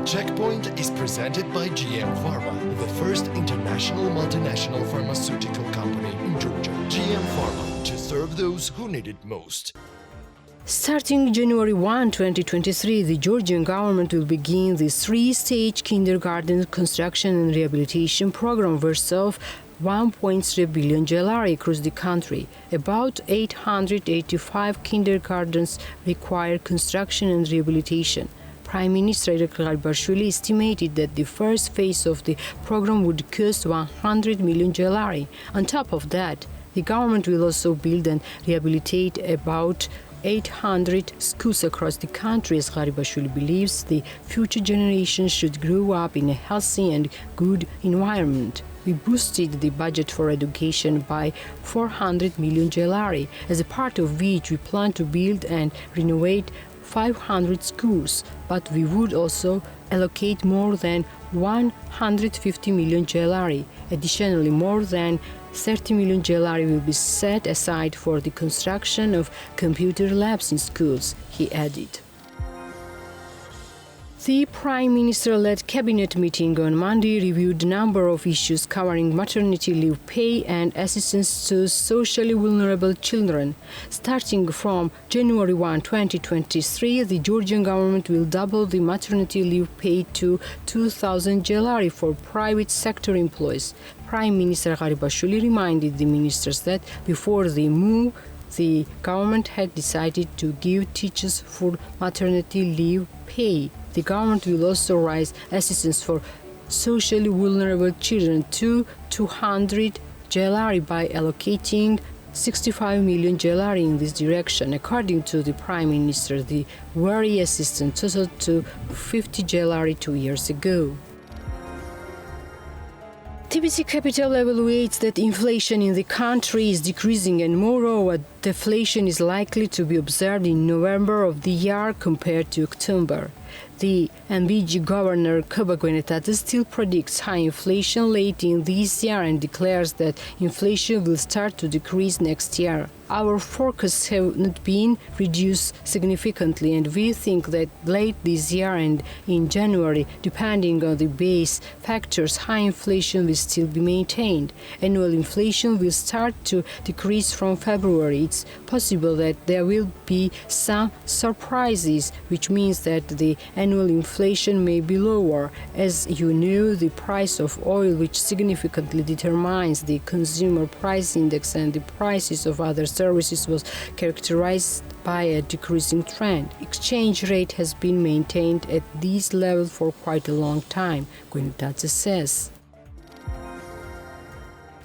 The checkpoint is presented by GM Pharma, the first international multinational pharmaceutical company in Georgia. GM Pharma, to serve those who need it most. Starting January 1, 2023, the Georgian government will begin the three-stage kindergarten construction and rehabilitation program worth $1.3 billion across the country. About 885 kindergartens require construction and rehabilitation. Prime Minister Gvenetadze estimated that the first phase of the program would cost $100 million. On top of that, the government will also build and rehabilitate about 800 schools across the country, as Gvenetadze believes the future generations should grow up in a healthy and good environment. We boosted the budget for education by $400 million, as a part of which we plan to build and renovate 500 schools, but we would also allocate more than $150 million. Additionally, more than $30 million will be set aside for the construction of computer labs in schools, he added. The Prime Minister-led cabinet meeting on Monday reviewed a number of issues covering maternity leave pay and assistance to socially vulnerable children. Starting from January 1, 2023, the Georgian government will double the maternity leave pay to $2,000 for private sector employees. Prime Minister Gvenetadze reminded the ministers that before the move, the government had decided to give teachers full maternity leave pay. The government will also raise assistance for socially vulnerable children to $200 by allocating $65 million in this direction. According to the Prime Minister, the very assistance totaled to $50 2 years ago. TBC Capital evaluates that inflation in the country is decreasing, and moreover, deflation is likely to be observed in November of the year compared to October. The NBG Governor Koba Gvenetadze still predicts high inflation late in this year and declares that inflation will start to decrease next year. Our forecasts have not been reduced significantly, and we think that late this year and in January, depending on the base factors, high inflation will still be maintained. Annual inflation will start to decrease from February. It's possible that there will be some surprises, which means that the annual inflation may be lower. As you know, the price of oil, which significantly determines the consumer price index and the prices of other services, was characterized by a decreasing trend. Exchange rate has been maintained at this level for quite a long time, Gvenetadze says.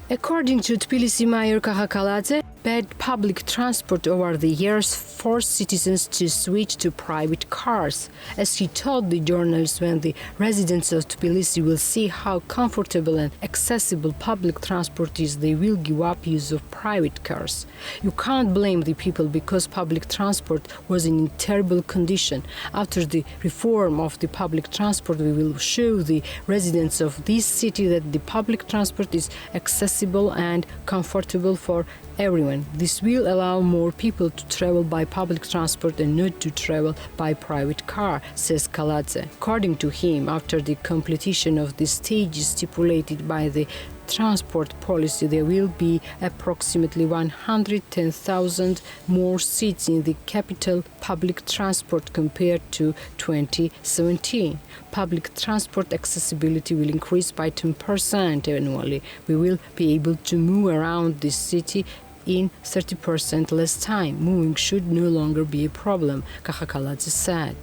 According to Tbilisi Mayor Gvenetadze, bad public transport over the years forced citizens to switch to private cars. As he told the journalists, when the residents of Tbilisi will see how comfortable and accessible public transport is, they will give up use of private cars. You can't blame the people because public transport was in terrible condition. After the reform of the public transport, we will show the residents of this city that the public transport is accessible and comfortable for everyone. This will allow more people to travel by public transport and not to travel by private car, says Gvenetadze. According to him, after the completion of the stages stipulated by the transport policy, there will be approximately 110,000 more seats in the capital public transport compared to 2017. Public transport accessibility will increase by 10% annually. We will be able to move around the city in 30% less time. Moving should no longer be a problem, Gvenetadze said.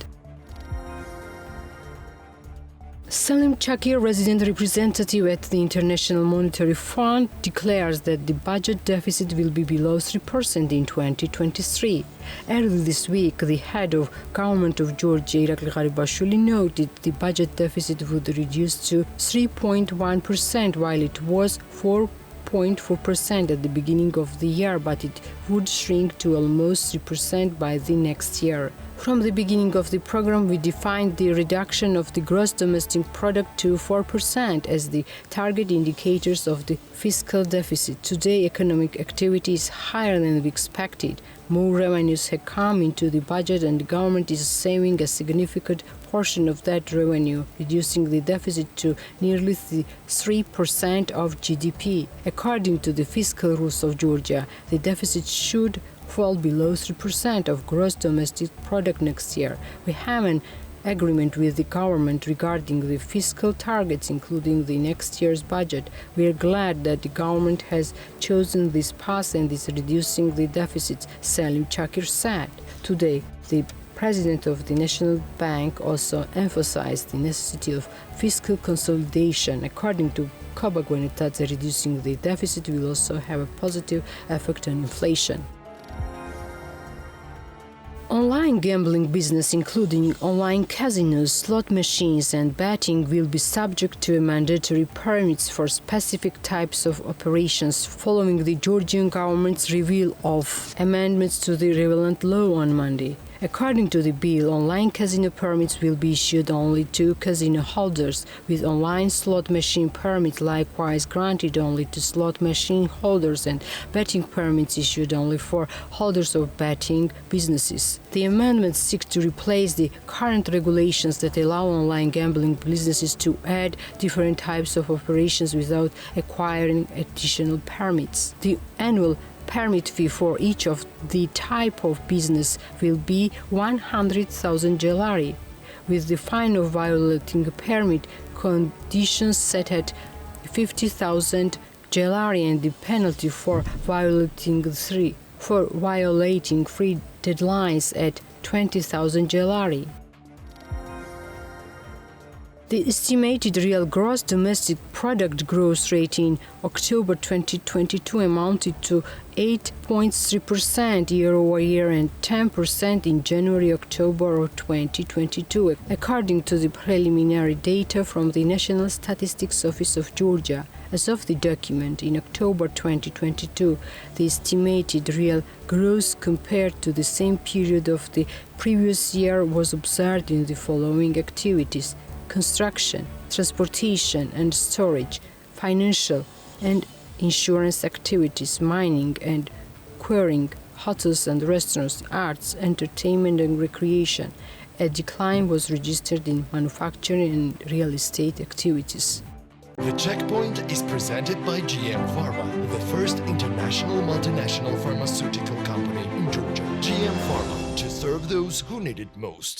Salim Chakir, resident representative at the International Monetary Fund, declares that the budget deficit will be below 3% in 2023. Early this week, the head of government of Georgia, Gvenetadze, noted the budget deficit would reduce to 3.1%, while it was 4.4% at the beginning of the year, but it would shrink to almost 3% by the next year. From the beginning of the program, we defined the reduction of the gross domestic product to 4% as the target indicators of the fiscal deficit. Today, economic activity is higher than we expected. More revenues have come into the budget, and the government is saving a significant portion of that revenue, reducing the deficit to nearly 3% of GDP. According to the fiscal rules of Georgia, the deficit should fall below 3% of gross domestic product next year. We have an agreement with the government regarding the fiscal targets, including the next year's budget. We are glad that the government has chosen this path and is reducing the deficits, Salim Chakir said. Today, the President of the National Bank also emphasized the necessity of fiscal consolidation. According to Koba, Gvenetadze, reducing the deficit will also have a positive effect on inflation. Online gambling business, including online casinos, slot machines, and betting, will be subject to mandatory permits for specific types of operations following the Georgian government's reveal of amendments to the relevant law on Monday. According to the bill, online casino permits will be issued only to casino holders, with online slot machine permits likewise granted only to slot machine holders and betting permits issued only for holders of betting businesses. The amendments seek to replace the current regulations that allow online gambling businesses to add different types of operations without acquiring additional permits. The annual permit fee for each of the type of business will be 100,000 gelari, with the fine of violating a permit conditions set at 50,000 gelari and the penalty for violating three deadlines at 20,000 gelari. The estimated real gross domestic product growth rate in October 2022 amounted to 8.3% year-over-year and 10% in January-October of 2022, according to the preliminary data from the National Statistics Office of Georgia. As of the document, in October 2022, the estimated real growth compared to the same period of the previous year was observed in the following activities: construction, transportation and storage, financial and insurance activities, mining and quarrying, hotels and restaurants, arts, entertainment and recreation. A decline was registered in manufacturing and real estate activities. The Checkpoint is presented by GM Pharma, the first international multinational pharmaceutical company in Georgia. GM Pharma, to serve those who need it most.